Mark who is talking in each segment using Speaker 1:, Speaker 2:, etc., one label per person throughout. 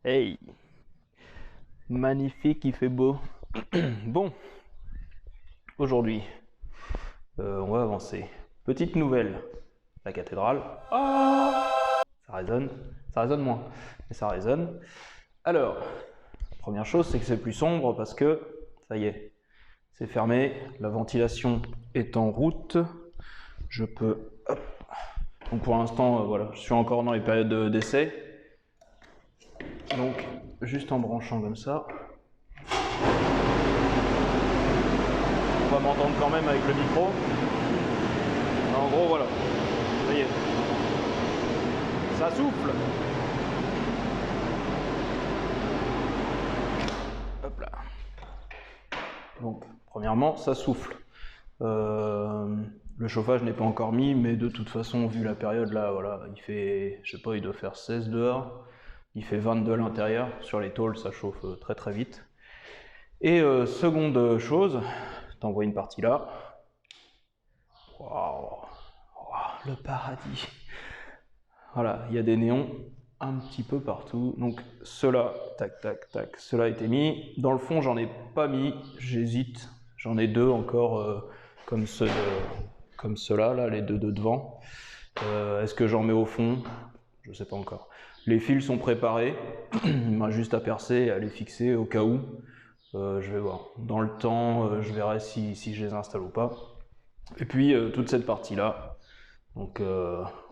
Speaker 1: Hey, magnifique, il fait beau. Bon, aujourd'hui, on va avancer. Petite nouvelle, la cathédrale. Ah, ça résonne moins, mais ça résonne. Alors, première chose, c'est que c'est plus sombre parce que, ça y est, c'est fermé, la ventilation est en route. Je peux, hop. Donc pour l'instant, voilà, je suis encore dans les périodes d'essai. Donc, juste en branchant comme ça. On va m'entendre quand même avec le micro. En gros, voilà. Ça y est. Ça souffle. Hop là. Donc, premièrement, ça souffle. Le chauffage n'est pas encore mis, mais de toute façon, vu la période là, voilà, il fait, je sais pas, il doit faire 16 dehors. Il fait 22 à l'intérieur. Sur les tôles, ça chauffe très très vite. Et seconde chose, t'envoies une partie là. Waouh, le paradis. Voilà, il y a des néons un petit peu partout. Donc cela, tac, tac, tac, cela a été mis. Dans le fond, j'en ai pas mis, j'hésite. J'en ai deux encore comme ceux-là, là, les deux de devant. Est-ce que j'en mets au fond? Je sais pas encore. Les fils sont préparés. Il m'a juste à percer et à les fixer au cas où. Je vais voir. Dans le temps, je verrai si je les installe ou pas. Et puis toute cette partie-là. Donc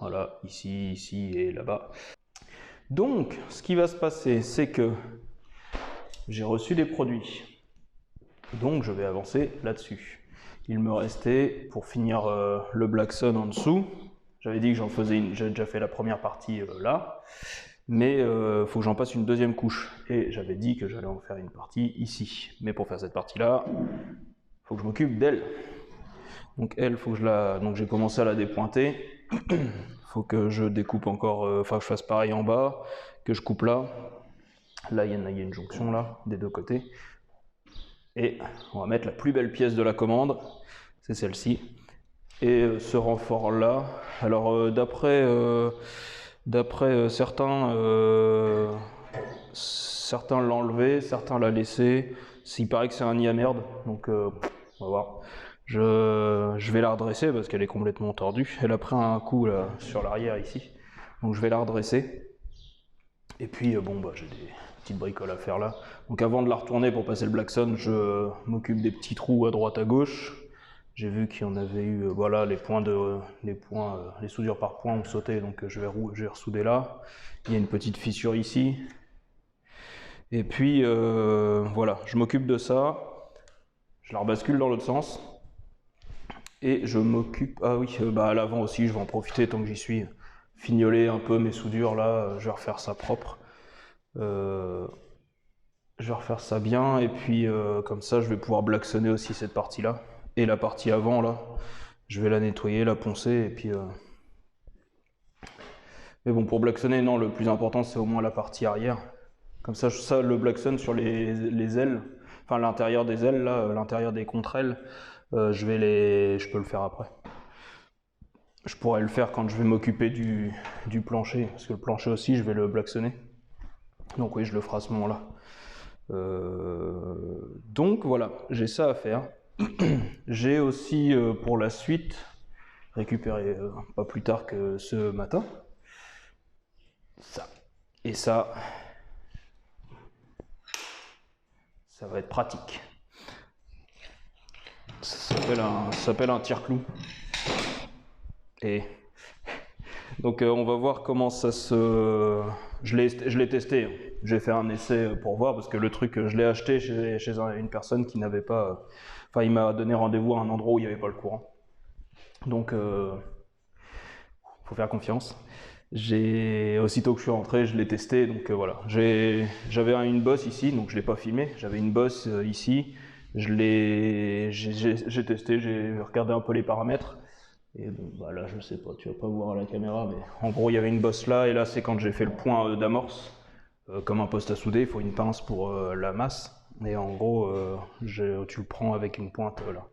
Speaker 1: voilà, ici, ici et là-bas. Donc, ce qui va se passer, c'est que j'ai reçu des produits. Donc, je vais avancer là-dessus. Il me restait, pour finir le Black Sun en dessous, j'avais dit que j'en faisais une, j'ai déjà fait la première partie là, mais il faut que j'en passe une deuxième couche. Et j'avais dit que j'allais en faire une partie ici. Mais pour faire cette partie-là, il faut que je m'occupe d'elle. Donc elle, faut que donc j'ai commencé à la dépointer. Faut que je découpe encore, que je fasse pareil en bas, que je coupe là. Là, il y a une jonction là, des deux côtés. Et on va mettre la plus belle pièce de la commande, c'est celle-ci. Et ce renfort-là, alors d'après certains, certains l'ont enlevé, certains l'ont laissé. Il paraît que c'est un nid à merde, donc on va voir. Je vais la redresser parce qu'elle est complètement tordue. Elle a pris un coup là, sur l'arrière ici, donc je vais la redresser. Et puis bon, bah, j'ai des petites bricoles à faire là. Donc avant de la retourner pour passer le Black Sun, je m'occupe des petits trous à droite à gauche. J'ai vu qu'il y en avait eu, voilà, les soudures par points ont sauté, donc je vais ressouder là. Il y a une petite fissure ici. Et puis voilà, je m'occupe de ça. Je la rebascule dans l'autre sens. Et je m'occupe, ah oui, bah à l'avant aussi, je vais en profiter tant que j'y suis. Fignoler un peu mes soudures là, je vais refaire ça propre. Je vais refaire ça bien et puis comme ça je vais pouvoir blacksonner aussi cette partie là. Et la partie avant là, je vais la nettoyer, la poncer et puis... Mais bon, pour blacksonner, non, le plus important c'est au moins la partie arrière. Comme ça le blackson sur les ailes, enfin l'intérieur des ailes là, l'intérieur des contre-ailes, je peux le faire après. Je pourrais le faire quand je vais m'occuper du plancher, parce que le plancher aussi, je vais le blacksonner. Donc oui, je le ferai à ce moment-là. Donc voilà, j'ai ça à faire. J'ai aussi pour la suite récupéré pas plus tard que ce matin. Ça. Et ça va être pratique. Ça s'appelle un tire-clou. Et donc on va voir comment ça se... Je l'ai testé, j'ai fait un essai pour voir, parce que le truc, je l'ai acheté chez une personne qui n'avait pas... Enfin, il m'a donné rendez-vous à un endroit où il n'y avait pas le courant. Donc, faut faire confiance. Aussitôt que je suis rentré, je l'ai testé, donc voilà. J'avais une bosse ici, donc je ne l'ai pas filmé. J'avais une bosse ici, j'ai testé, j'ai regardé un peu les paramètres. Et bon, bah là, je sais pas, tu vas pas voir à la caméra, mais en gros, il y avait une bosse là, et là, c'est quand j'ai fait le point d'amorce. Comme un poste à souder, il faut une pince pour la masse. Et en gros, tu le prends avec une pointe là.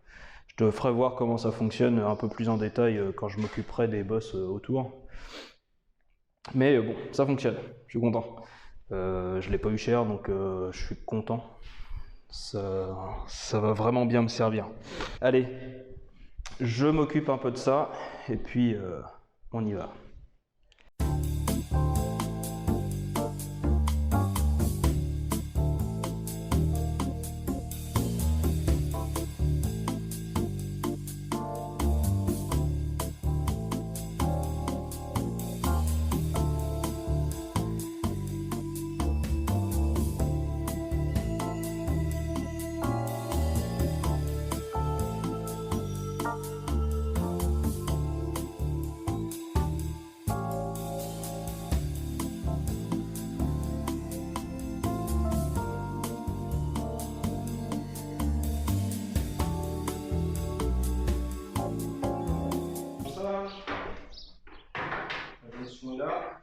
Speaker 1: Je te ferai voir comment ça fonctionne un peu plus en détail quand je m'occuperai des bosses autour. Mais bon, ça fonctionne, je suis content. Je l'ai pas eu cher, donc je suis content. Ça va vraiment bien me servir. Allez, je m'occupe un peu de ça, et puis on y va. Là.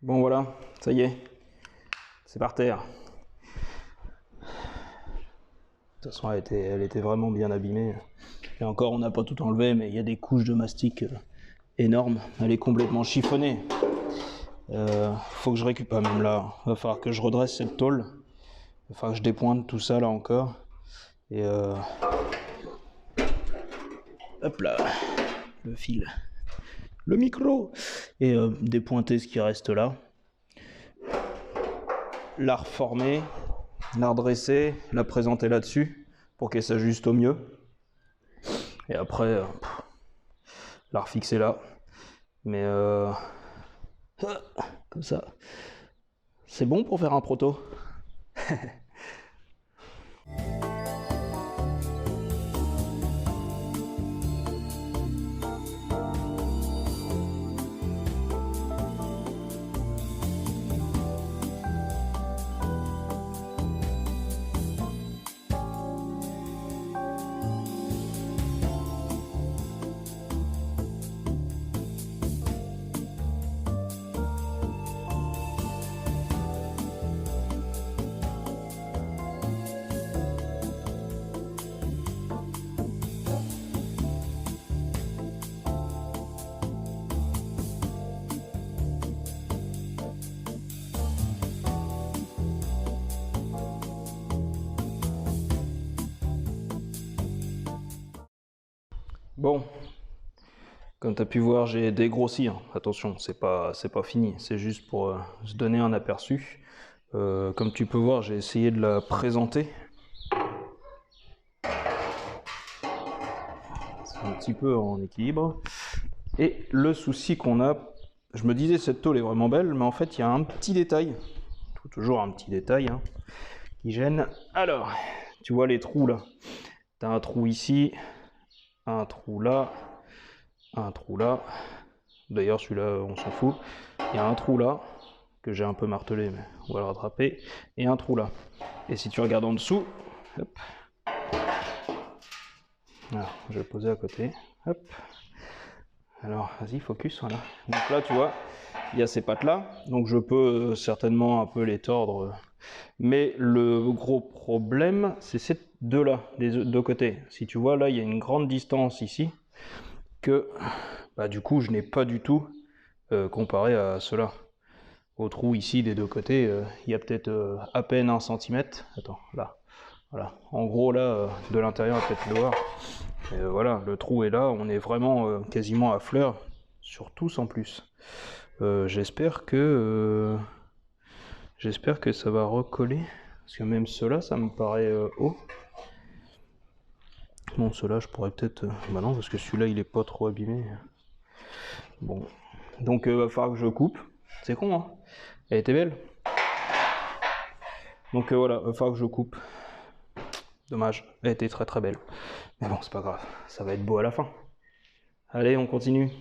Speaker 1: Bon voilà, ça y est, c'est par terre. De toute façon, elle était vraiment bien abîmée. Et encore, on n'a pas tout enlevé, mais il y a des couches de mastic énormes. Elle est complètement chiffonnée. Faut que je récupère même là. Va falloir que je redresse cette tôle. Va falloir que je dépointe tout ça là encore. Et hop là, le fil, le micro. Et dépointer ce qui reste là. La reformer, la redresser, la présenter là-dessus pour qu'elle s'ajuste au mieux. Et après, la refixer là. Mais comme ça, c'est bon pour faire un proto. Bon, comme tu as pu voir, j'ai dégrossi. Hein. Attention, c'est pas fini, c'est juste pour se donner un aperçu. Comme tu peux voir, j'ai essayé de la présenter. C'est un petit peu en équilibre. Et le souci qu'on a, je me disais cette tôle est vraiment belle, mais en fait il y a un petit détail, toujours un petit détail hein, qui gêne. Alors, tu vois les trous là, tu as un trou ici, un trou là, un trou là, d'ailleurs celui-là on s'en fout, il y a un trou là, que j'ai un peu martelé mais on va le rattraper, et un trou là. Et si tu regardes en dessous, hop, alors je vais le poser à côté, hop, alors vas-y focus, voilà. Donc là tu vois, il y a ces pattes là, donc je peux certainement un peu les tordre, mais le gros problème c'est ces deux là, des deux côtés. Si tu vois là il y a une grande distance ici, que bah, du coup je n'ai pas du tout comparé à cela. Au trou ici des deux côtés, il y a peut-être à peine 1 cm. Attends, là, voilà. En gros là, de l'intérieur, on va peut-être le voir. Et, voilà, le trou est là, on est vraiment quasiment à fleur sur tous en plus. J'espère que ça va recoller, parce que même cela, ça me paraît haut. Bon, cela, je pourrais peut-être... bah non, parce que celui-là, il est pas trop abîmé. Bon, donc va falloir que je coupe. C'est con, hein. Elle était belle. Donc voilà, va falloir que je coupe. Dommage, elle était très très belle. Mais bon, c'est pas grave, ça va être beau à la fin. Allez, on continue.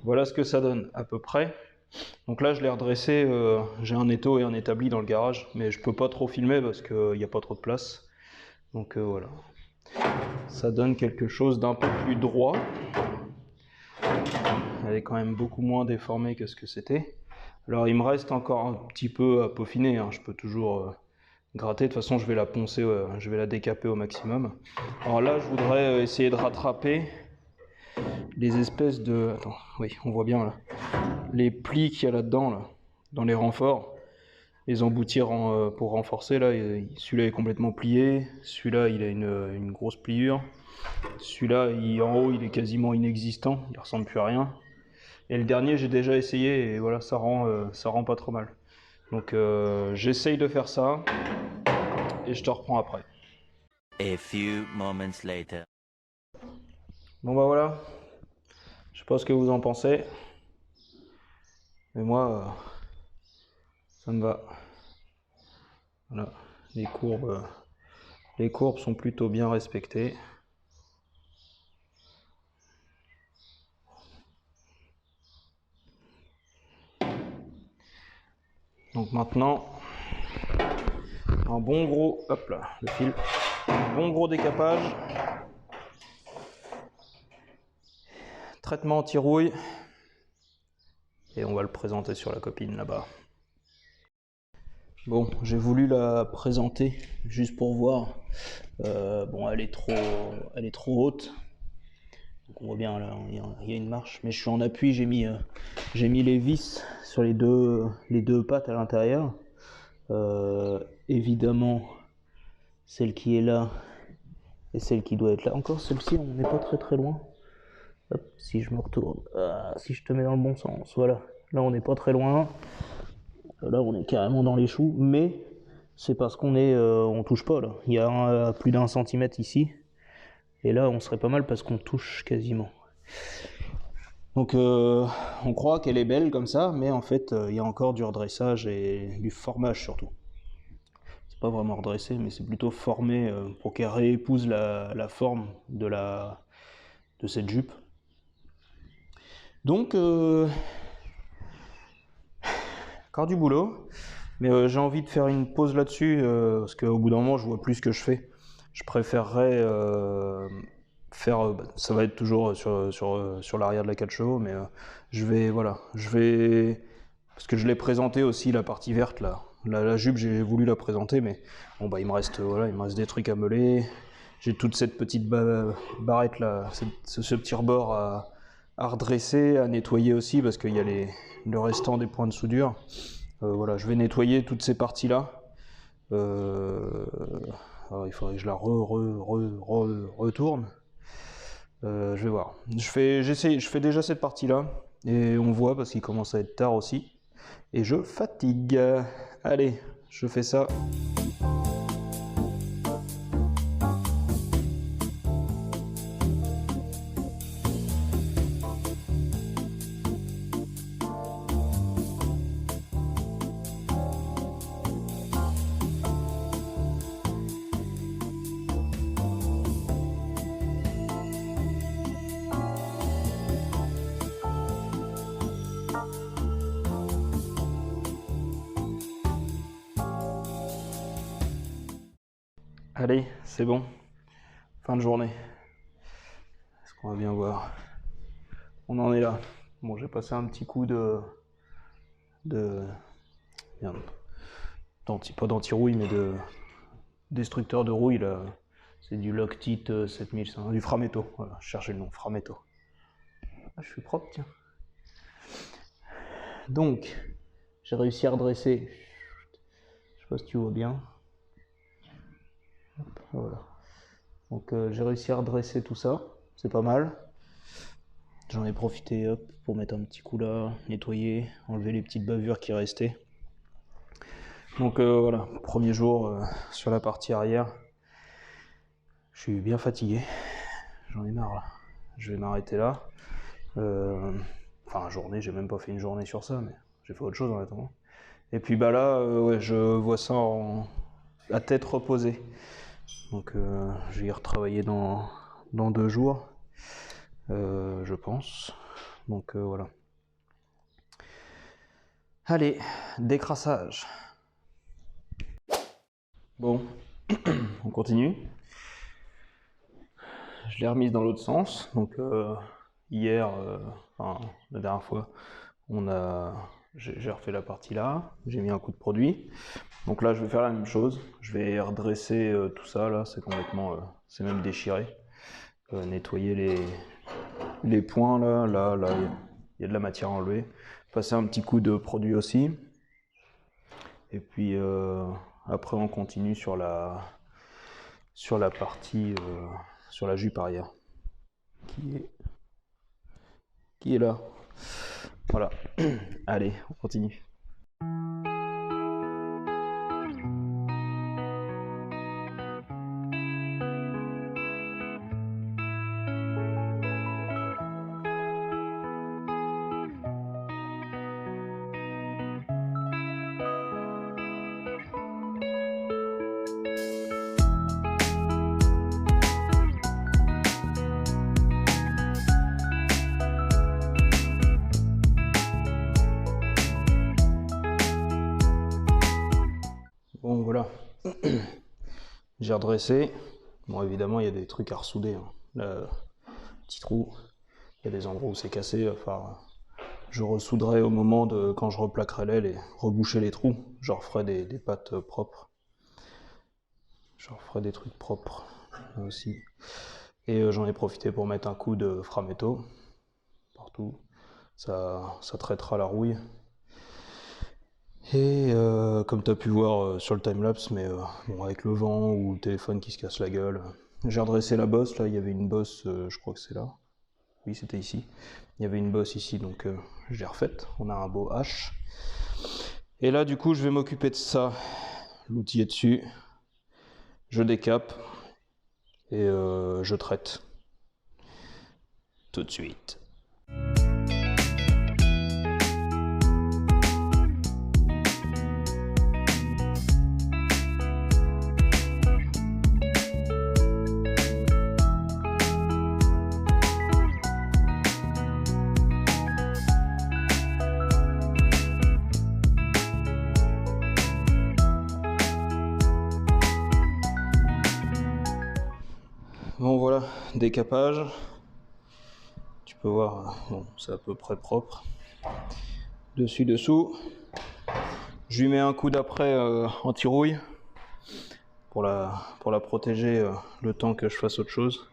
Speaker 1: Voilà ce que ça donne à peu près. Donc là je l'ai redressé, j'ai un étau et un établi dans le garage, mais je peux pas trop filmer parce qu'il n'y a pas trop de place. Donc voilà. Ça donne quelque chose d'un peu plus droit. Elle est quand même beaucoup moins déformée que ce que c'était. Alors il me reste encore un petit peu à peaufiner, hein. Je peux toujours gratter, de toute façon je vais la poncer, je vais la décaper au maximum. Alors là je voudrais essayer de rattraper les espèces de... Attends, oui, on voit bien là. Les plis qu'il y a là-dedans, là, dans les renforts, les emboutir pour renforcer, là, celui-là est complètement plié, celui-là il a une grosse pliure, celui-là en haut il est quasiment inexistant, il ressemble plus à rien, et le dernier j'ai déjà essayé et voilà, ça rend pas trop mal. Donc j'essaye de faire ça, et je te reprends après.
Speaker 2: A few moments later.
Speaker 1: Bon bah voilà, je sais pas ce que vous en pensez, mais moi ça me va. Voilà, les courbes sont plutôt bien respectées. Donc maintenant, un bon gros, hop là, le fil, un bon gros décapage. traitement anti-rouille. Et on va le présenter sur la copine là-bas. Bon, j'ai voulu la présenter juste pour voir. Bon, elle est trop haute. Donc on voit bien là, il y a une marche. Mais je suis en appui, j'ai mis les vis sur les deux pattes à l'intérieur. Évidemment, celle qui est là et celle qui doit être là. Encore celle-ci, on n'est pas très loin. Hop, si je me retourne, si je te mets dans le bon sens, voilà. Là, on n'est pas très loin. Là, on est carrément dans les choux, mais c'est parce qu'on on touche pas là. Il y a plus d'1 centimètre ici, et là, on serait pas mal parce qu'on touche quasiment. Donc, on croit qu'elle est belle comme ça, mais en fait, il y a encore du redressage et du formage surtout. C'est pas vraiment redressé, mais c'est plutôt formé pour qu'elle réépouse la forme de cette jupe. Donc, encore du boulot, mais j'ai envie de faire une pause là-dessus, parce qu'au bout d'un moment, je vois plus ce que je fais. Je préférerais faire, ça va être toujours sur l'arrière de la 4 chevaux, mais je vais, parce que je l'ai présenté aussi, la partie verte, là. La jupe, j'ai voulu la présenter, mais bon, bah, il me reste des trucs à meuler. J'ai toute cette petite barrette là, ce petit rebord à redresser, à nettoyer aussi, parce qu'il y a le restant des points de soudure. Voilà, je vais nettoyer toutes ces parties là. Alors il faudrait que je la retourne. Je vais voir. Je fais déjà cette partie là, et on voit parce qu'il commence à être tard aussi. Et je fatigue. Allez, je fais ça. Allez, c'est bon. Fin de journée. Est-ce qu'on va bien voir? On en est là. Bon, j'ai passé un petit coup merde, pas d'anti-rouille, mais de destructeur de rouille là. C'est du Loctite 7500, du Frametto. Voilà, je cherchais le nom, Frametto. Ah, je suis propre, tiens. Donc, j'ai réussi à redresser. Je sais pas si tu vois bien. Hop, voilà. Donc j'ai réussi à redresser tout ça, c'est pas mal. J'en ai profité pour mettre un petit coup là, nettoyer, enlever les petites bavures qui restaient. Donc voilà, premier jour sur la partie arrière. Je suis bien fatigué, j'en ai marre là. Je vais m'arrêter là. Enfin, journée, j'ai même pas fait une journée sur ça, mais j'ai fait autre chose en attendant. Et puis bah là, ouais, je vois ça à tête reposée. Donc je vais y retravailler dans 2 jours, je pense. Donc voilà. Allez, décrassage. Bon, on continue. Je l'ai remise dans l'autre sens. Donc hier, enfin la dernière fois, j'ai refait la partie là. J'ai mis un coup de produit. Donc là, je vais faire la même chose. Je vais redresser tout ça là. C'est complètement, c'est même déchiré. Nettoyer les points là, il y a de la matière à enlever. Passer un petit coup de produit aussi. Et puis après on continue sur la partie, sur la jupe arrière. Qui est là. Voilà. Allez, on continue. Bon voilà, j'ai redressé. Bon évidemment il y a des trucs à ressouder, hein. Là, petit trou. Il y a des endroits où c'est cassé, enfin, je ressouderai au moment de quand je replaquerai l'aile et reboucher les trous. Je referai des pattes propres. Je referai des trucs propres là aussi. Et j'en ai profité pour mettre un coup de framéto partout. Ça traitera la rouille. Et comme tu as pu voir sur le timelapse, mais bon, avec le vent ou le téléphone qui se casse la gueule, j'ai redressé la bosse. Là, il y avait une bosse, je crois que c'est là. Oui, c'était ici. Il y avait une bosse ici, donc je l'ai refaite. On a un beau H. Et là, du coup, je vais m'occuper de ça. L'outil est dessus. Je décape et je traite. Tout de suite. Bon voilà, décapage. Tu peux voir, bon, c'est à peu près propre. Dessus, dessous. Je lui mets un coup d'après anti-rouille pour la protéger le temps que je fasse autre chose.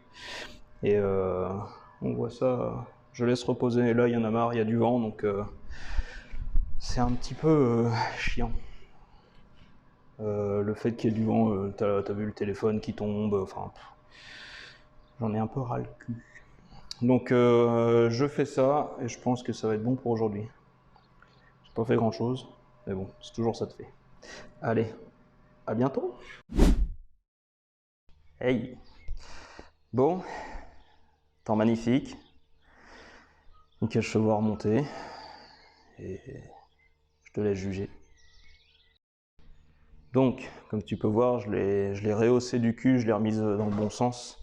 Speaker 1: Et on voit ça, je laisse reposer. Là, il y en a marre, il y a du vent, donc c'est un petit peu chiant. Le fait qu'il y ait du vent, t'as vu le téléphone qui tombe, enfin, j'en ai un peu ras le cul. Donc je fais ça et je pense que ça va être bon pour aujourd'hui. J'ai pas fait grand chose, mais bon, c'est toujours ça de fait. Allez, à bientôt. Hey. Bon, temps magnifique. Nickel chevaux remonter. Et je te laisse juger. Donc, comme tu peux voir, je l'ai rehaussé du cul, je l'ai remise dans le bon sens.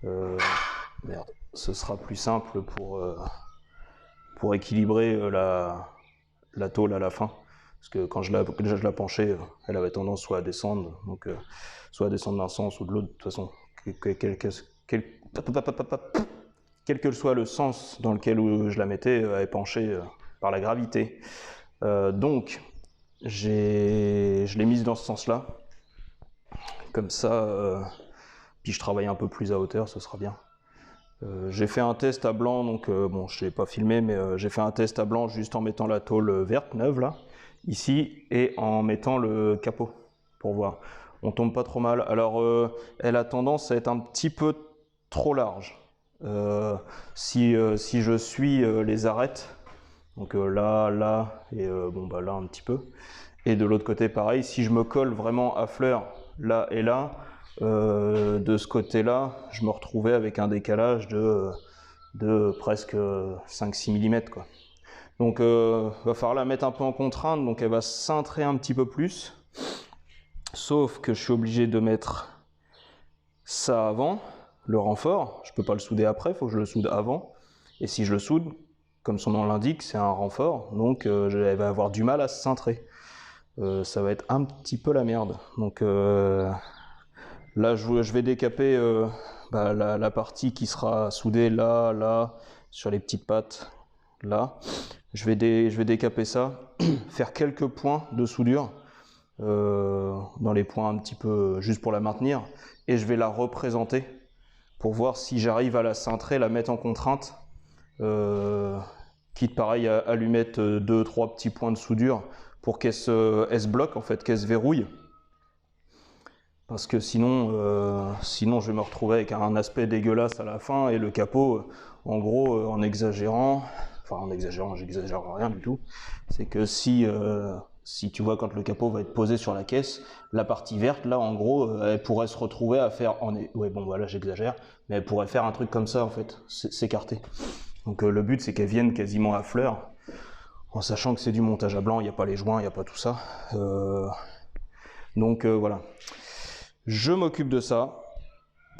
Speaker 1: Merde, ce sera plus simple pour équilibrer la tôle à la fin. Parce que quand je la penchais, elle avait tendance soit à descendre, donc soit à descendre d'un sens ou de l'autre. De toute façon, quel que soit le sens dans lequel je la mettais, elle est penchée par la gravité. Donc, je l'ai mise dans ce sens-là. Comme ça, puis je travaille un peu plus à hauteur, ce sera bien. J'ai fait un test à blanc, donc bon, je ne l'ai pas filmé, mais j'ai fait un test à blanc juste en mettant la tôle verte, neuve, là, ici, et en mettant le capot, pour voir. On tombe pas trop mal. Alors, elle a tendance à être un petit peu trop large. Si je suis les arêtes, donc là, là, et bon, bah là un petit peu, et de l'autre côté, pareil, si je me colle vraiment à fleur, là et là, de ce côté-là, je me retrouvais avec un décalage de presque 5-6 mm, quoi. Donc va falloir la mettre un peu en contrainte, donc elle va cintrer un petit peu plus. Sauf que je suis obligé de mettre ça avant, le renfort. Je peux pas le souder après, il faut que je le soude avant. Et si je le soude, comme son nom l'indique, c'est un renfort, donc elle va avoir du mal à se cintrer. Ça va être un petit peu la merde. Donc là, je vais décaper la partie qui sera soudée là, là, sur les petites pattes, là. Je vais décaper ça, faire quelques points de soudure, dans les points un petit peu, juste pour la maintenir, et je vais la représenter pour voir si j'arrive à la cintrer, la mettre en contrainte, quitte pareil à lui mettre 2-3 petits points de soudure pour qu'elle se bloque, en fait, qu'elle se verrouille. Parce que sinon je vais me retrouver avec un aspect dégueulasse à la fin et le capot, en gros, en exagérant, j'exagère rien du tout, c'est que si tu vois quand le capot va être posé sur la caisse, la partie verte, là, en gros, elle pourrait se retrouver à faire, ouais bon voilà, j'exagère, mais elle pourrait faire un truc comme ça en fait, s'écarter. Donc le but c'est qu'elle vienne quasiment à fleur, en sachant que c'est du montage à blanc, il n'y a pas les joints, il n'y a pas tout ça. Donc voilà. Je m'occupe de ça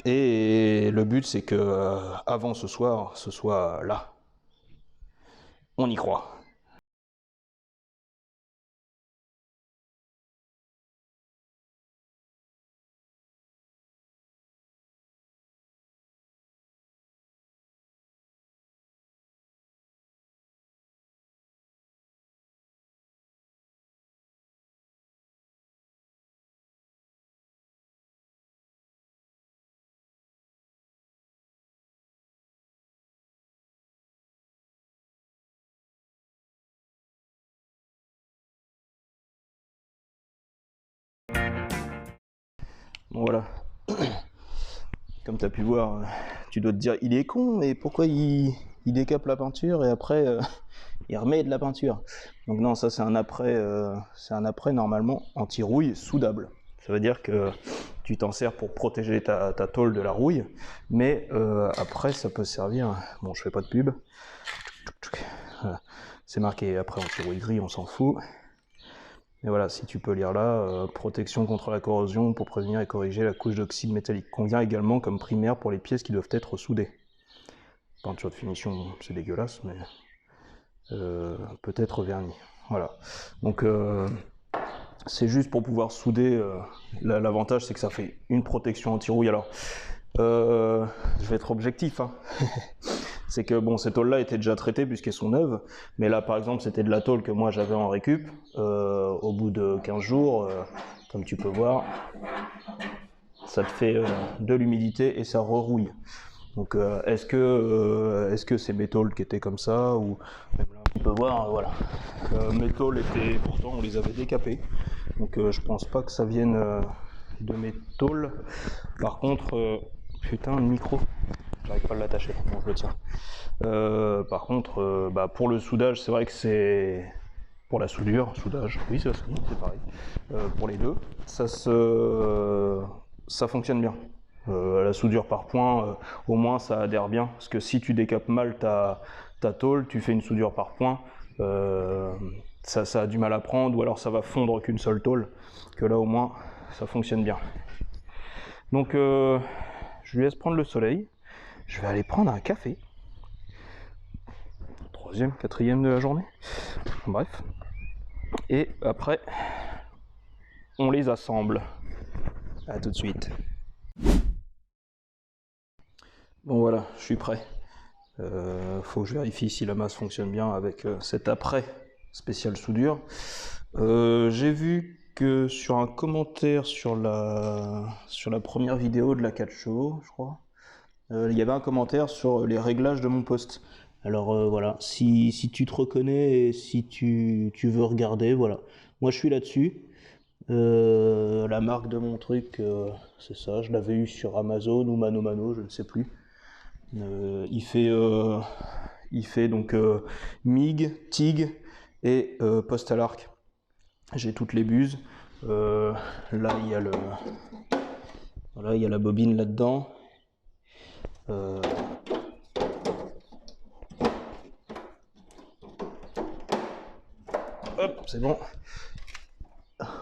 Speaker 1: et le but c'est que avant ce soir, ce soit là. On y croit. Bon voilà, comme tu as pu voir, tu dois te dire il est con, mais pourquoi il décape la peinture et après il remet de la peinture. Donc non, ça c'est un après normalement anti-rouille soudable. Ça veut dire que tu t'en sers pour protéger ta tôle de la rouille, mais après ça peut servir, bon je fais pas de pub, voilà. C'est marqué après anti-rouille gris, on s'en fout. Et voilà, si tu peux lire là, protection contre la corrosion pour prévenir et corriger la couche d'oxyde métallique. Convient également comme primaire pour les pièces qui doivent être soudées. Peinture de finition, c'est dégueulasse, mais peut-être vernis. Voilà. Donc c'est juste pour pouvoir souder. L'avantage, c'est que ça fait une protection anti-rouille. Alors, je vais être objectif, hein. C'est que bon, ces tôles-là étaient déjà traitées puisqu'elles sont neuves, mais là par exemple c'était de la tôle que moi j'avais en récup. Au bout de 15 jours, comme tu peux voir, ça te fait de l'humidité et ça rerouille. Donc est-ce que c'est mes tôles qui étaient comme ça, ou même là tu peux voir, voilà. Mes tôles étaient, pourtant on les avait décapées, donc je pense pas que ça vienne de mes tôles. Par contre, putain le micro. J'arrive pas à l'attacher, bon je le tiens. Par contre, pour le soudage, c'est vrai que c'est... Pour la soudure, soudage, oui c'est pareil. Pour les deux, ça fonctionne bien. La soudure par point, au moins ça adhère bien. Parce que si tu décapes mal ta tôle, tu fais une soudure par point, ça a du mal à prendre, ou alors ça va fondre qu'une seule tôle. Que là au moins, ça fonctionne bien. Donc je lui laisse prendre le soleil. Je vais aller prendre un café. Troisième, quatrième de la journée. Bref. Et après, on les assemble. À tout de suite. Bon voilà, je suis prêt. Faut que je vérifie si la masse fonctionne bien avec cet après spécial soudure. J'ai vu que sur un commentaire sur la première vidéo de la 4 chevaux, je crois, il y avait un commentaire sur les réglages de mon poste. Alors voilà, si tu te reconnais et si tu veux regarder, voilà. Moi je suis là-dessus. La marque de mon truc, c'est ça, je l'avais eu sur Amazon ou Mano, je ne sais plus. Il fait donc MIG, TIG et poste à l'arc. J'ai toutes les buses. Là il y a voilà, il y a la bobine là-dedans. Hop, c'est bon.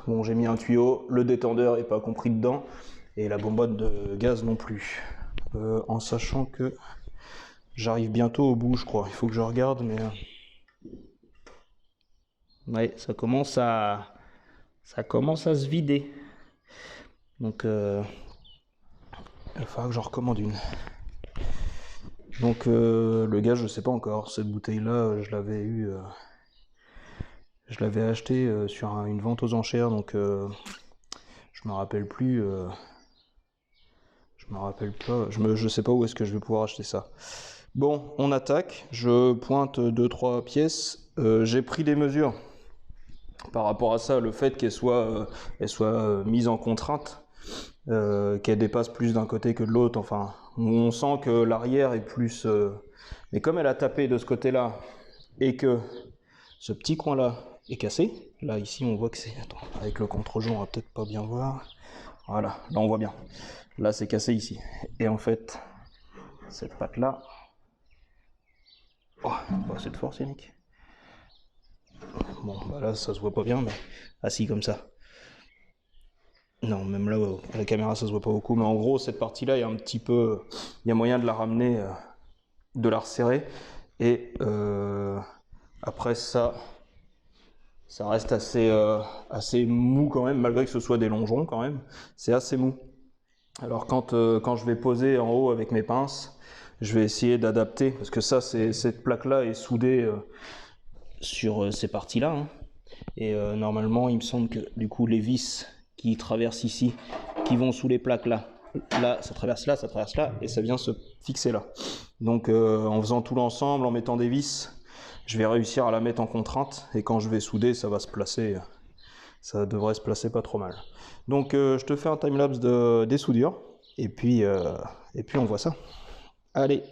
Speaker 1: Bon, j'ai mis un tuyau, le détendeur n'est pas compris dedans, et la bonbonne de gaz non plus. En sachant que j'arrive bientôt au bout, je crois. Il faut que je regarde, mais... Ouais, ça commence à se vider. Donc, il va falloir que j'en recommande une. Donc, le gaz, je sais pas encore. Cette bouteille-là, je l'avais eu... Je l'avais acheté sur une vente aux enchères, donc je me rappelle plus. Je me rappelle pas. Je sais pas où est-ce que je vais pouvoir acheter ça. Bon, on attaque. Je pointe 2-3 pièces. J'ai pris des mesures par rapport à ça. Le fait qu'elle soit mise en contrainte, qu'elle dépasse plus d'un côté que de l'autre. Enfin, on sent que l'arrière est plus. Mais comme elle a tapé de ce côté-là et que ce petit coin-là est cassé. Là, ici, on voit que c'est... Attends, avec le contre-jour, on va peut-être pas bien voir. Voilà, là, on voit bien. Là, c'est cassé ici. Et en fait, cette patte-là... Oh, pas assez de force, Yannick. Bon, bah là, ça se voit pas bien, mais assis comme ça. Non, même là, à la caméra, ça se voit pas beaucoup. Mais en gros, cette partie-là, il y a un petit peu... Il y a moyen de la ramener, de la resserrer. Et après, ça reste assez mou quand même, malgré que ce soit des longerons quand même. C'est assez mou. Alors quand je vais poser en haut avec mes pinces, je vais essayer d'adapter, parce que ça, cette plaque-là est soudée sur ces parties-là. Hein. Et normalement, il me semble que du coup, les vis qui traversent ici, qui vont sous les plaques là, ça traverse là, et ça vient se fixer là. Donc en faisant tout l'ensemble, en mettant des vis, je vais réussir à la mettre en contrainte, et quand je vais souder, ça va se placer Ça devrait se placer pas trop mal. Donc je te fais un timelapse des soudures, et puis on voit ça. Allez.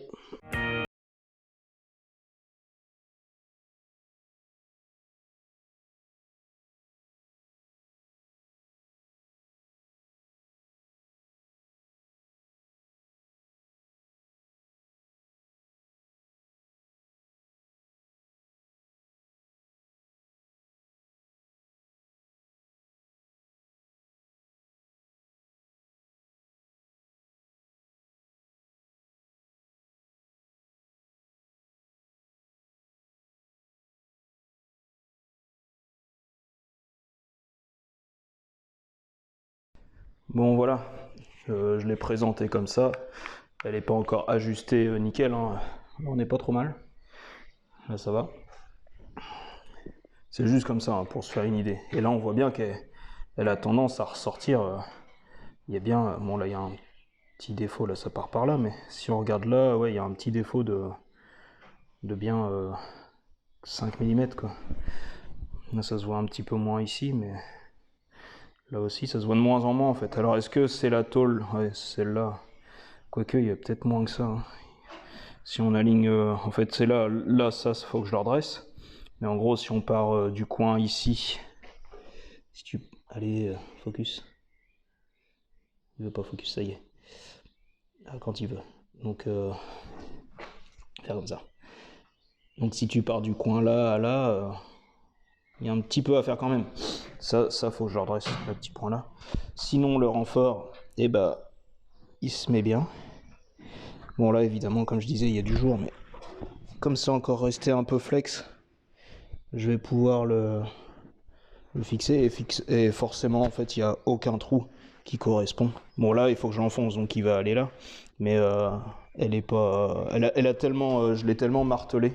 Speaker 1: Bon voilà, je l'ai présentée comme ça. Elle n'est pas encore ajustée nickel, hein. Là, on n'est pas trop mal. Là ça va. C'est juste comme ça, hein, pour se faire une idée. Et là on voit bien qu'elle a tendance à ressortir. Il y a bien, bon là il y a un petit défaut, là ça part par là, mais si on regarde là, ouais il y a un petit défaut de bien 5 mm quoi. Là ça se voit un petit peu moins ici, mais là aussi ça se voit de moins en moins en fait. Alors est-ce que c'est la tôle? Ouais, celle-là. Quoique il y a peut-être moins que ça, hein. Si on aligne, en fait c'est là ça faut que je le redresse. Mais en gros si on part du coin ici, si tu... Allez, focus. Il veut pas focus, ça y est. Ah, quand il veut. Donc faire comme ça. Donc si tu pars du coin là à là, il y a un petit peu à faire quand même. Ça faut que je redresse le petit point là. Sinon le renfort, eh ben, il se met bien. Bon là évidemment comme je disais il y a du jour, mais comme c'est encore resté un peu flex, je vais pouvoir le fixer et forcément en fait il n'y a aucun trou qui correspond. Bon là il faut que je l'enfonce donc il va aller là, mais elle est pas, elle a tellement, je l'ai tellement martelé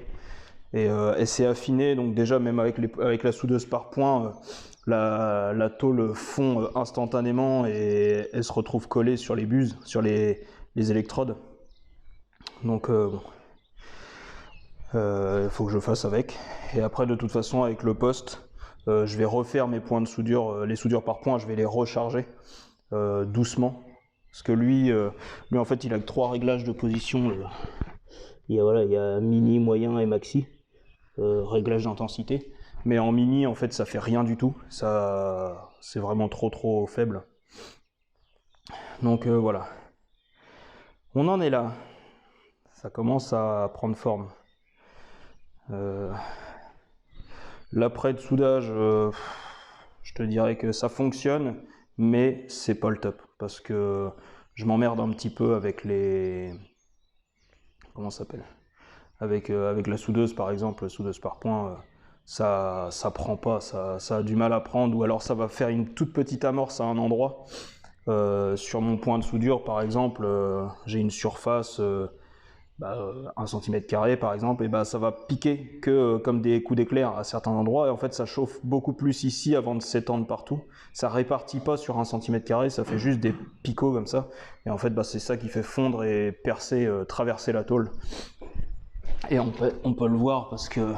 Speaker 1: et elle s'est affinée, donc déjà même avec la soudeuse par point, la tôle fond instantanément et elle se retrouve collée sur les buses, sur les électrodes. Donc il faut que je fasse avec. Et après de toute façon avec le poste, je vais refaire mes points de soudure, les soudures par point, je vais les recharger doucement. Parce que lui en fait il a que 3 réglages de position. Il y a mini, moyen et maxi. Réglage d'intensité. Mais en mini en fait ça fait rien du tout. Ça, c'est vraiment trop faible. Donc voilà. On en est là. Ça commence à prendre forme. L'après de soudage, je te dirais que ça fonctionne, mais c'est pas le top parce que je m'emmerde un petit peu avec les, comment ça s'appelle, avec la soudeuse par exemple, soudeuse par point, ça prend pas, ça a du mal à prendre, ou alors ça va faire une toute petite amorce à un endroit. Sur mon point de soudure par exemple, j'ai une surface 1 cm² par exemple, et ça va piquer que comme des coups d'éclair à certains endroits, et en fait ça chauffe beaucoup plus ici avant de s'étendre partout. Ça répartit pas sur 1 cm², ça fait juste des picots comme ça, et en fait c'est ça qui fait fondre et percer, traverser la tôle. Et on peut le voir parce que,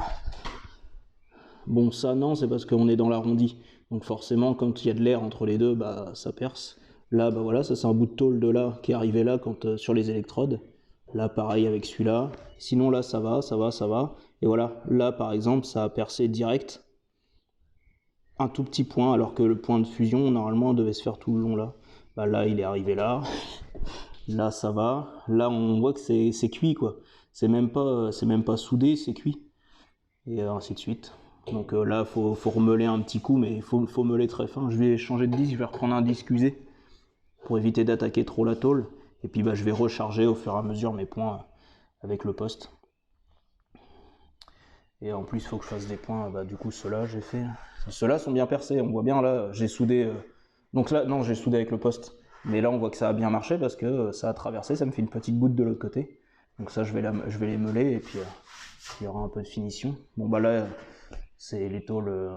Speaker 1: bon ça non, c'est parce qu'on est dans l'arrondi, donc forcément quand il y a de l'air entre les deux, ça perce. Là voilà, ça c'est un bout de tôle de là qui est arrivé là quand sur les électrodes. Là, pareil avec celui-là. Sinon, là, ça va. Et voilà, là, par exemple, ça a percé direct. Un tout petit point, alors que le point de fusion, normalement, devait se faire tout le long là. Là, il est arrivé là. Là, ça va. Là, on voit que c'est cuit, quoi. C'est même pas soudé, c'est cuit. Et ainsi de suite. Donc là, faut remeler un petit coup, mais il faut meuler très fin. Je vais changer de disque, je vais reprendre un disque usé pour éviter d'attaquer trop la tôle. Et puis je vais recharger au fur et à mesure mes points avec le poste. Et en plus il faut que je fasse des points, du coup ceux-là j'ai fait. Ceux-là sont bien percés, on voit bien là, j'ai soudé. Donc là, non, j'ai soudé avec le poste. Mais là on voit que ça a bien marché parce que ça a traversé, ça me fait une petite goutte de l'autre côté. Donc ça je vais les meuler et puis il y aura un peu de finition. Bon là, c'est les tôles,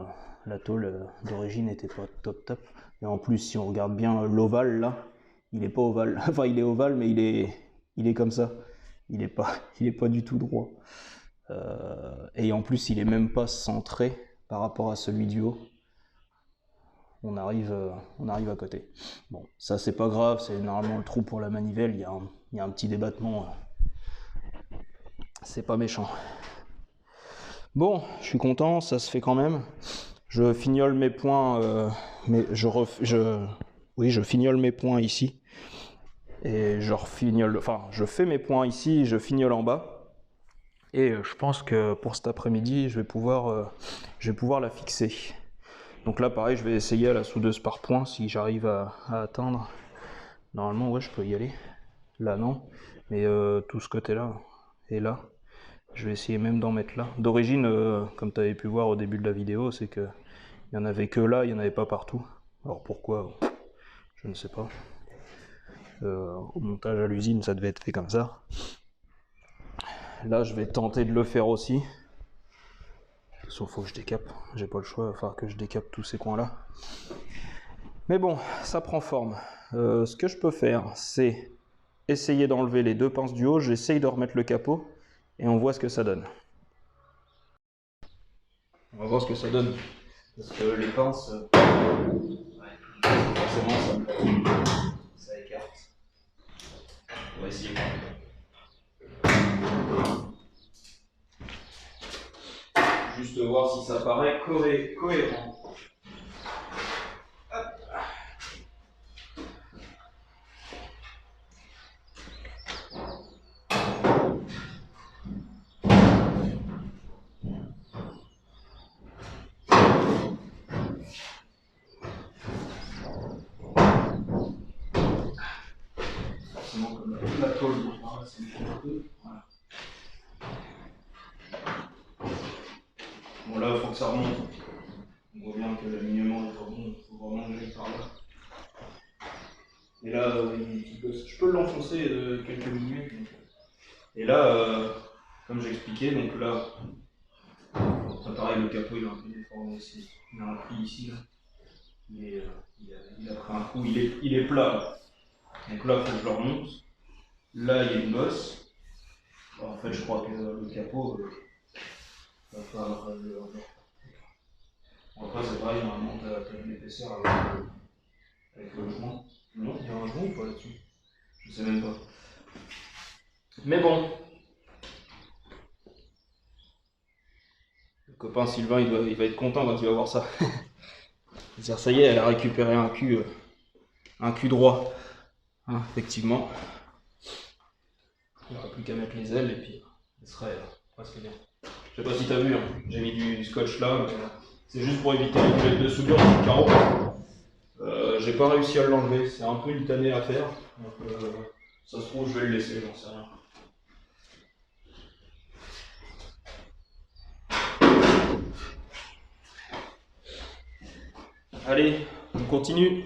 Speaker 1: la tôle d'origine n'était pas top. Et en plus si on regarde bien l'ovale là, il est pas ovale, enfin il est ovale mais il est comme ça, il est pas du tout droit, et en plus il est même pas centré par rapport à celui du haut, on arrive à côté. Bon, ça c'est pas grave, c'est normalement le trou pour la manivelle, il y a un petit débattement, c'est pas méchant. Bon, je suis content, ça se fait quand même. Je fignole mes points, je fignole mes points ici. Et je fais mes points ici, je fignole en bas. Et je pense que pour cet après-midi, je vais pouvoir la fixer. Donc là, pareil, je vais essayer à la soudeuse par points si j'arrive à atteindre. Normalement, ouais, je peux y aller. Là, non. Mais tout ce côté-là et là, je vais essayer même d'en mettre là. D'origine, comme tu avais pu voir au début de la vidéo, c'est que il n'y en avait que là, il n'y en avait pas partout. Alors pourquoi? Je ne sais pas. Au montage à l'usine, ça devait être fait comme ça. Là, je vais tenter de le faire aussi. Sauf faut que je décape. J'ai pas le choix, il va falloir que je décape tous ces coins-là. Mais bon, ça prend forme. Ce que je peux faire, c'est essayer d'enlever les deux pinces du haut. J'essaye de remettre le capot et on voit ce que ça donne. On va voir ce que ça donne. Parce que les pinces, forcément, ça écarte. On va essayer. Juste voir si ça paraît cohérent. Forcément, comme la tôle, c'est un peu. Voilà. Bon, là, il faut que ça remonte. On voit bien que l'alignement est pas bon, il faut vraiment que j'aille par là. Et là, je peux l'enfoncer quelques millimètres. Et là, comme j'expliquais, donc là, ça pareil, le capot il est un peu déformé aussi. Il a un pli ici, là. Mais il a pris un coup, il est plat. Là. Donc là, il faut que je le remonte. Là, il y a une bosse. Alors, en fait, je crois que le capot va falloir le. Après, c'est pareil, normalement, tu as une épaisseur avec le joint. Non, il y a un joint ou pas là-dessus? Je sais même pas. Mais bon. Le copain Sylvain, il va être content quand il va voir ça. C'est-à-dire, ça y est, elle a récupéré un cul droit. Hein, effectivement. Il n'y aura plus qu'à mettre les ailes et puis elle serait presque bien. Je sais pas si tu as vu, hein, j'ai mis du scotch là, mais c'est juste pour éviter les boulettes de soudure sur le carreau. J'ai pas réussi à l'enlever, c'est un peu une tannée à faire. Donc, ça se trouve, je vais le laisser, j'en sais rien. Allez, on continue.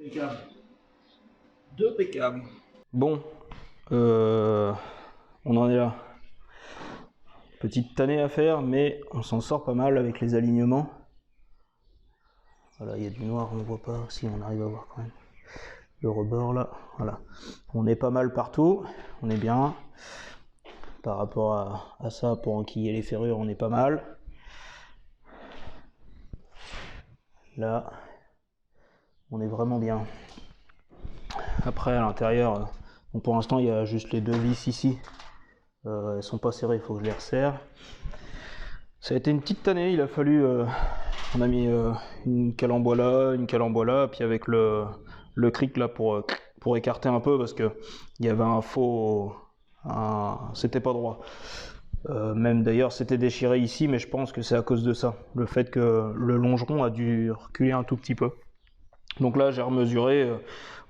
Speaker 1: Impeccable. 2 impeccables. Bon, on en est là. Petite tannée à faire, mais on s'en sort pas mal avec les alignements. Voilà, il y a du noir, on ne voit pas, si on arrive à voir quand même. Le rebord là, voilà. On est pas mal partout, on est bien. Par rapport à ça, pour enquiller les ferrures, on est pas mal. Là, on est vraiment bien. Après, à l'intérieur, bon, pour l'instant, il y a juste les 2 vis ici. Elles sont pas serrées, il faut que je les resserre. Ça a été une petite tannée, il a fallu... on a mis une cale en bois là, puis avec le cric là pour écarter un peu, parce que il y avait un faux... c'était pas droit. Même d'ailleurs c'était déchiré ici, mais je pense que c'est à cause de ça. Le fait que le longeron a dû reculer un tout petit peu. Donc là j'ai remesuré,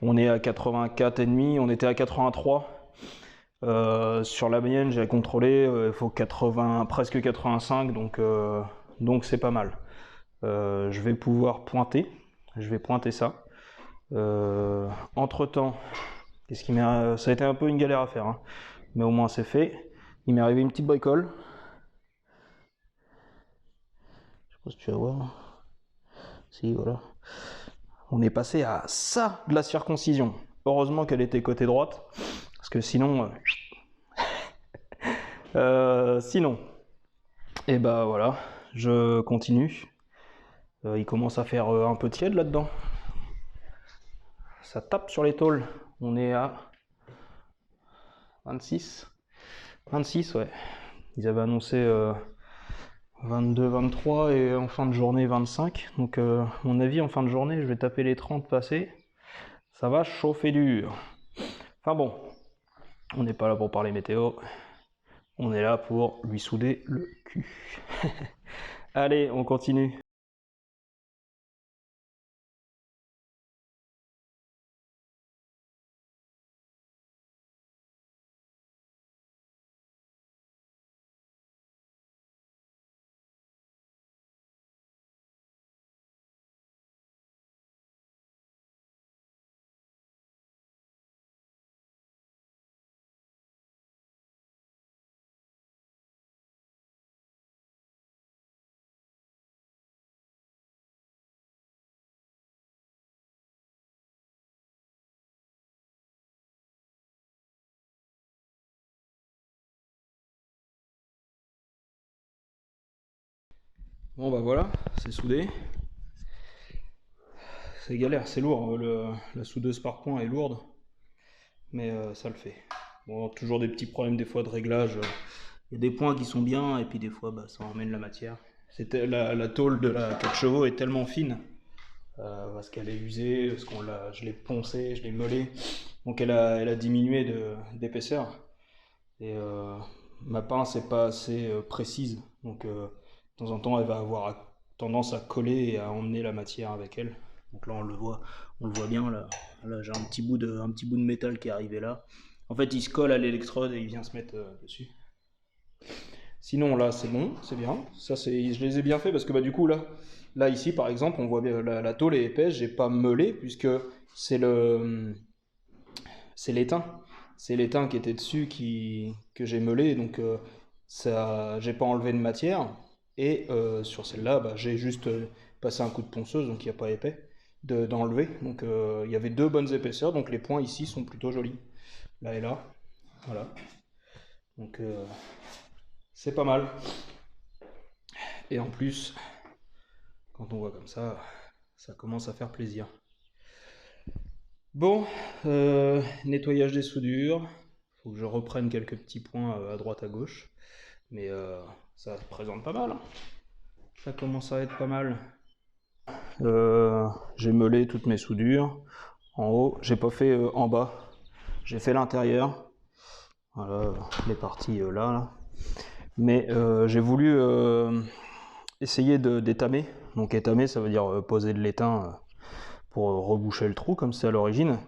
Speaker 1: on est à 84,5, on était à 83. Sur la mienne j'ai contrôlé, il faut 80, presque 85, donc c'est pas mal. Je vais pouvoir pointer, je vais pointer ça. Entre temps, ça a été un peu une galère à faire, hein, mais au moins c'est fait. Il m'est arrivé une petite bricole. Je sais pas si tu vas voir. Si, voilà. On est passé à ça de la circoncision. Heureusement qu'elle était côté droite, parce que sinon, sinon, et bah voilà, je continue. Il commence à faire un peu tiède là-dedans. Ça tape sur les tôles. On est à 26. 26, ouais. Ils avaient annoncé 22, 23 et en fin de journée 25. Donc à mon avis en fin de journée je vais taper les 30 passés. Ça va chauffer dur. Enfin bon, on n'est pas là pour parler météo. On est là pour lui souder le cul. Allez, on continue. Bon bah voilà, c'est soudé. C'est galère, c'est lourd, la soudeuse par point est lourde, mais ça le fait. Bon, toujours des petits problèmes des fois de réglage. Il y a des points qui sont bien et puis des fois bah, ça emmène la matière. La tôle de la 4 chevaux est tellement fine parce qu'elle est usée, parce je l'ai poncée, je l'ai meulée, donc elle a diminué d'épaisseur. Et ma pince n'est pas assez précise, donc de temps en temps elle va avoir tendance à coller et à emmener la matière avec elle. Donc là on le voit bien là j'ai un petit bout de métal qui est arrivé là. En fait il se colle à l'électrode et il vient se mettre dessus. Sinon là c'est bon, c'est bien. Ça je les ai bien fait parce que bah du coup là ici par exemple on voit bien la tôle est épaisse, j'ai pas meulé puisque c'est l'étain. C'est l'étain qui était dessus que j'ai meulé, donc ça j'ai pas enlevé de matière. Et sur celle-là, bah, j'ai juste passé un coup de ponceuse, donc il n'y a pas épais d'enlever. Donc il y avait 2 bonnes épaisseurs, donc les points ici sont plutôt jolis. Là et là. Voilà. Donc c'est pas mal. Et en plus, quand on voit comme ça commence à faire plaisir. Bon, nettoyage des soudures. Faut que je reprenne quelques petits points à droite à gauche. Mais ça se présente pas mal. Ça commence à être pas mal. J'ai meulé toutes mes soudures. En haut, j'ai pas fait en bas. J'ai fait l'intérieur. Voilà, les parties là. Mais j'ai voulu essayer d'étamer. Donc étamer, ça veut dire poser de l'étain pour reboucher le trou comme c'est à l'origine.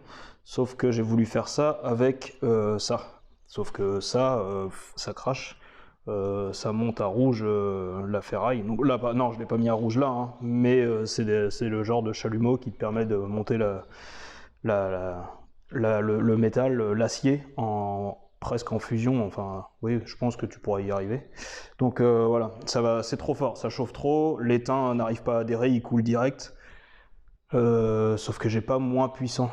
Speaker 1: Sauf que j'ai voulu faire ça avec ça. Sauf que ça crache. ça monte à rouge la ferraille. Donc là, non, je l'ai pas mis à rouge là, hein, mais c'est le genre de chalumeau qui te permet de monter le métal, l'acier, presque en fusion. Enfin, oui, je pense que tu pourras y arriver. Donc voilà, c'est trop fort, ça chauffe trop, l'étain n'arrive pas à adhérer, il coule direct. Sauf que j'ai pas moins puissant.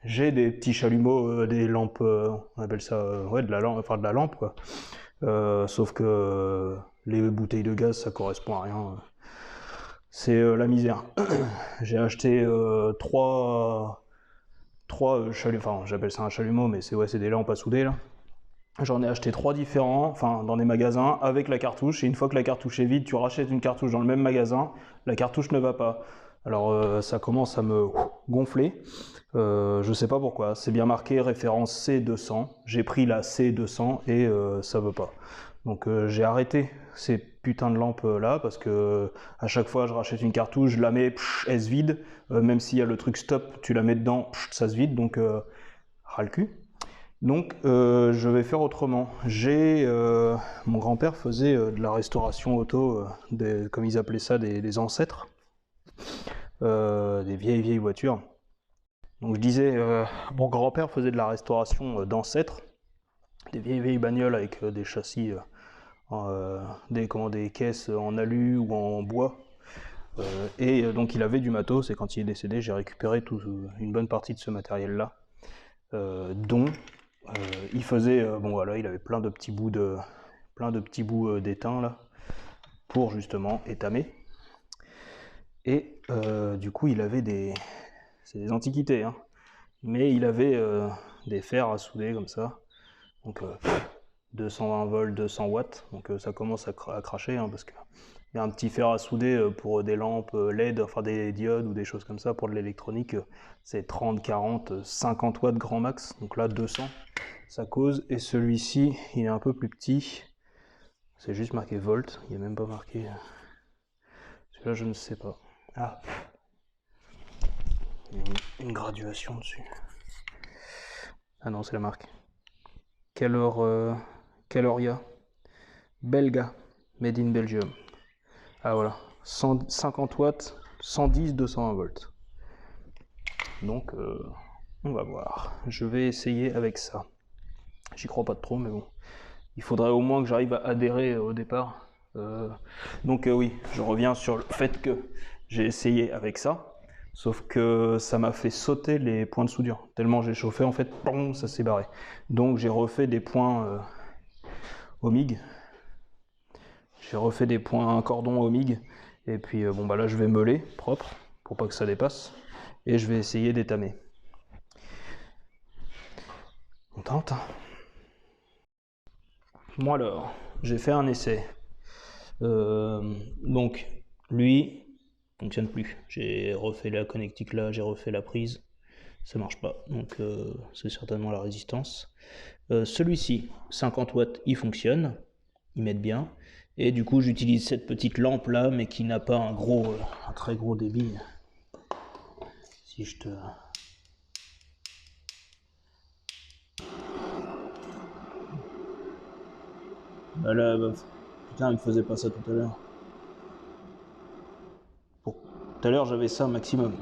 Speaker 1: J'ai des petits chalumeaux, des lampes, on appelle ça, ouais, de la lampe, quoi. Sauf que les bouteilles de gaz, ça correspond à rien. C'est la misère. J'ai acheté trois chalumeaux, enfin j'appelle ça un chalumeau, mais c'est des lampes à souder là. J'en ai acheté 3 différents, enfin dans des magasins, avec la cartouche, et une fois que la cartouche est vide, tu rachètes une cartouche dans le même magasin, la cartouche ne va pas. Alors ça commence à me gonfler, je sais pas pourquoi, c'est bien marqué référence C200, j'ai pris la C200 et ça veut pas. Donc j'ai arrêté ces putains de lampes là, parce que à chaque fois je rachète une cartouche, je la mets, elle se vide, même s'il y a le truc stop, tu la mets dedans, ça se vide, donc ras le cul. Donc je vais faire autrement. Mon grand-père faisait de la restauration auto, comme ils appelaient ça, des ancêtres, des vieilles voitures. Donc je disais, mon grand-père faisait de la restauration d'ancêtres, des vieilles bagnoles avec des châssis, des caisses en alu ou en bois. Donc il avait du matos, et quand il est décédé, j'ai récupéré une bonne partie de ce matériel-là, dont il faisait, bon voilà, il avait plein de petits bouts d'étain là, pour justement étamer. Et du coup, il avait c'est des antiquités, hein, mais il avait des fers à souder comme ça. Donc 220 volts, 200 watts, donc ça commence à cracher, hein, parce que il y a un petit fer à souder pour des lampes LED, enfin des diodes ou des choses comme ça pour de l'électronique, c'est 30, 40, 50 watts grand max, donc là 200, ça cause. Et celui-ci, il est un peu plus petit, c'est juste marqué volt, il n'est même pas marqué, celui-là je ne sais pas. Ah, il y a une graduation dessus. Ah non, c'est la marque. Caloria Belga, made in Belgium. Ah voilà, 150 watts, 110, 220 volts. Donc on va voir. Je vais essayer avec ça. J'y crois pas trop, mais bon. Il faudrait au moins que j'arrive à adhérer au départ. Donc oui, je reviens sur le fait que j'ai essayé avec ça. Sauf que ça m'a fait sauter les points de soudure. Tellement j'ai chauffé, en fait, pom, ça s'est barré. Donc j'ai refait des points au MIG. J'ai refait des points cordon au MIG. Et puis bon bah là je vais meuler propre pour pas que ça dépasse. Et je vais essayer d'étamer. On tente. Moi alors, j'ai fait un essai. Donc lui fonctionne plus. J'ai refait la connectique là, j'ai refait la prise. Ça marche pas. Donc c'est certainement la résistance. Celui-ci, 50 watts, il fonctionne. Ils mettent bien. Et du coup, j'utilise cette petite lampe là, mais qui n'a pas un très gros débit. Si je te... Bah là, putain, il me faisait pas ça tout à l'heure. Bon, tout à l'heure, j'avais ça maximum.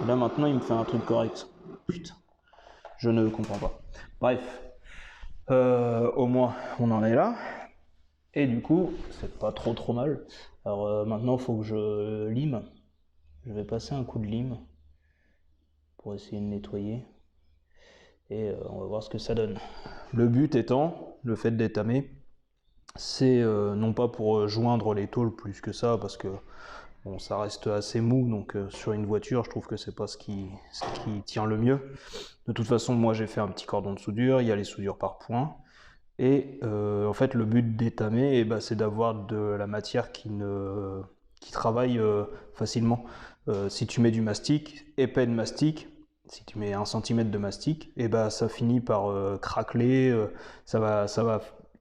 Speaker 1: Là, maintenant, il me fait un truc correct. Putain, je ne comprends pas. Bref, au moins, on en est là. Et du coup, c'est pas trop mal. Alors maintenant, il faut que je lime. Je vais passer un coup de lime pour essayer de nettoyer. Et on va voir ce que ça donne. Le but étant, le fait d'étamer, c'est non pas pour joindre les tôles plus que ça, parce que bon, ça reste assez mou, donc sur une voiture, je trouve que c'est pas ce qui tient le mieux. De toute façon, moi j'ai fait un petit cordon de soudure, il y a les soudures par points. Et en fait, le but d'étamer, c'est d'avoir de la matière qui travaille facilement. Si tu mets du mastic, épais de mastic, si tu mets 1 cm de mastic, ça finit par craqueler,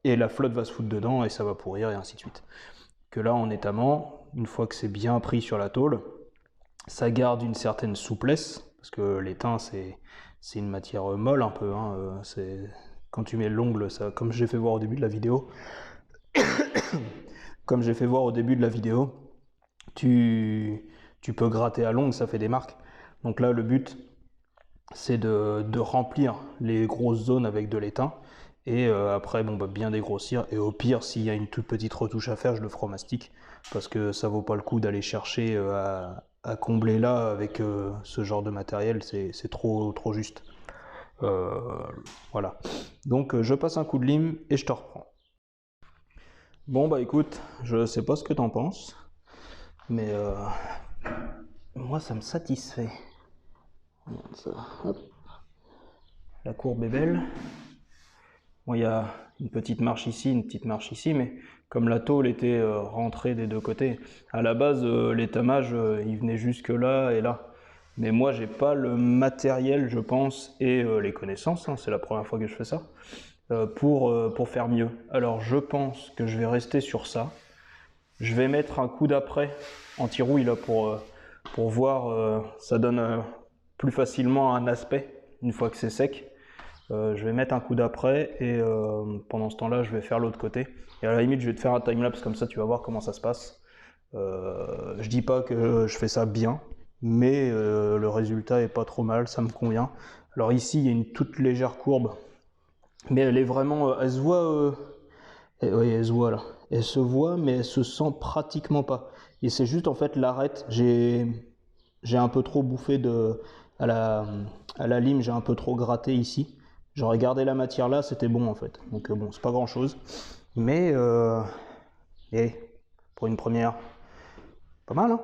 Speaker 1: et la flotte va se foutre dedans et ça va pourrir et ainsi de suite. Que là, en étamant, une fois que c'est bien pris sur la tôle, ça garde une certaine souplesse, parce que l'étain c'est une matière molle un peu, hein, quand tu mets l'ongle, ça, comme j'ai fait voir au début de la vidéo, tu peux gratter à l'ongle, ça fait des marques. Donc là, le but, c'est de remplir les grosses zones avec de l'étain. Et après, bon, bah, bien dégrossir. Et au pire, s'il y a une toute petite retouche à faire, je le ferai au mastic. Parce que ça vaut pas le coup d'aller chercher à combler là avec ce genre de matériel. C'est trop juste. Voilà. Donc je passe un coup de lime et je te reprends. Bon bah écoute, je sais pas ce que t'en penses, mais moi ça me satisfait. Regarde ça. Hop. La courbe est belle. Bon, il y a une petite marche ici, une petite marche ici, mais comme la tôle était rentrée des deux côtés, à la base l'étamage il venait jusque là et là. Mais moi j'ai pas le matériel, je pense, et les connaissances, hein, c'est la première fois que je fais ça, pour faire mieux. Alors je pense que je vais rester sur ça. Je vais mettre un coup d'après anti-rouille là pour voir, ça donne plus facilement un aspect une fois que c'est sec. Je vais mettre un coup d'après et pendant ce temps-là, je vais faire l'autre côté. Et à la limite, je vais te faire un timelapse comme ça, tu vas voir comment ça se passe. Je dis pas que je fais ça bien, mais le résultat est pas trop mal, ça me convient. Alors ici, il y a une toute légère courbe, mais elle est vraiment, elle se voit, oui, elle se voit là. Elle se voit, mais elle se sent pratiquement pas. Et c'est juste en fait l'arête. J'ai un peu trop bouffé à la lime, j'ai un peu trop gratté ici. J'aurais gardé la matière là, c'était bon en fait. Donc bon, c'est pas grand chose. Mais pour une première, pas mal hein.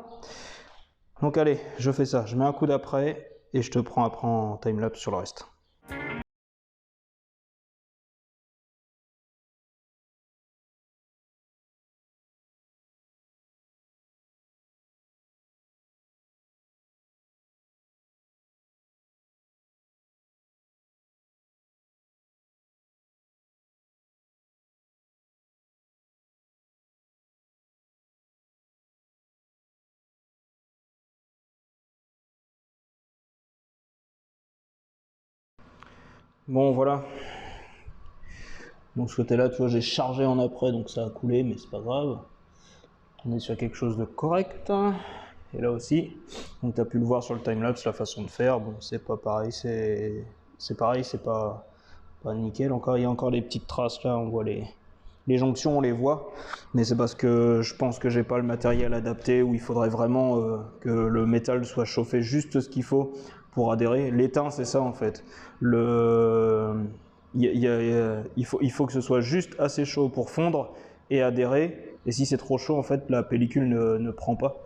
Speaker 1: Donc allez, je fais ça. Je mets un coup d'après et je te prends après en timelapse sur le reste. Bon voilà. Donc ce côté-là, tu vois, j'ai chargé en après, donc ça a coulé, mais c'est pas grave. On est sur quelque chose de correct. Et là aussi, donc tu as pu le voir sur le timelapse, la façon de faire. Bon, c'est pas pareil, c'est pareil, c'est pas nickel. Encore, il y a encore des petites traces là, on voit les jonctions, on les voit. Mais c'est parce que je pense que j'ai pas le matériel adapté, où il faudrait vraiment que le métal soit chauffé juste ce qu'il faut pour adhérer. L'étain, c'est ça en fait. Il faut que ce soit juste assez chaud pour fondre et adhérer. Et si c'est trop chaud, en fait, la pellicule ne prend pas.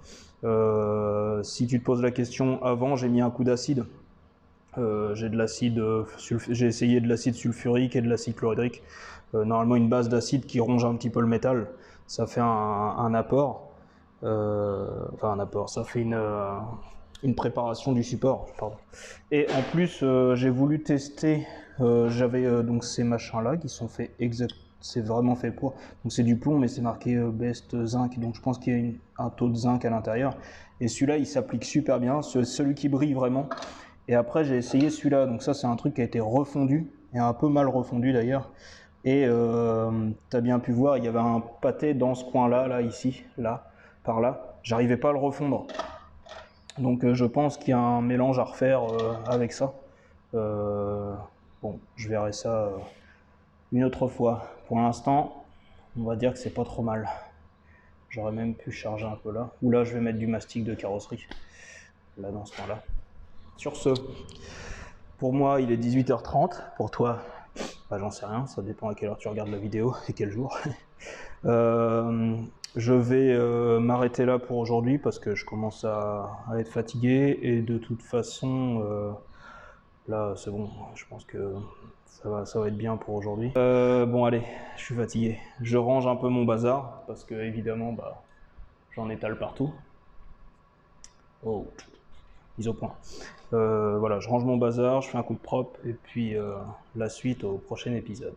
Speaker 1: Si tu te poses la question, avant, j'ai mis un coup d'acide. J'ai essayé de l'acide sulfurique et de l'acide chlorhydrique. Normalement, une base d'acide qui ronge un petit peu le métal, ça fait un apport. Enfin, un apport, ça fait une préparation du support. Pardon. Et en plus, j'ai voulu tester. J'avais donc ces machins-là qui sont faits exactement. C'est vraiment fait pour. Donc c'est du plomb, mais c'est marqué Best Zinc. Donc je pense qu'il y a un taux de zinc à l'intérieur. Et celui-là, il s'applique super bien. Celui qui brille vraiment. Et après, j'ai essayé celui-là. Donc ça, c'est un truc qui a été refondu. Et un peu mal refondu d'ailleurs. Et tu as bien pu voir, il y avait un pâté dans ce coin-là, là, ici, là, par là. J'arrivais pas à le refondre. Donc je pense qu'il y a un mélange à refaire avec ça. Bon, je verrai ça une autre fois. Pour l'instant, on va dire que c'est pas trop mal. J'aurais même pu charger un peu là. Ou là, je vais mettre du mastic de carrosserie. Là, dans ce temps-là. Sur ce, pour moi, il est 18h30. Pour toi, bah, j'en sais rien. Ça dépend à quelle heure tu regardes la vidéo et quel jour. Je vais m'arrêter là pour aujourd'hui parce que je commence à être fatigué et de toute façon, là c'est bon, je pense que ça va être bien pour aujourd'hui. Bon allez, je suis fatigué. Je range un peu mon bazar parce que évidemment bah, j'en étale partout. Oh, mise au point. Voilà, je range mon bazar, je fais un coup de propre et puis la suite au prochain épisode.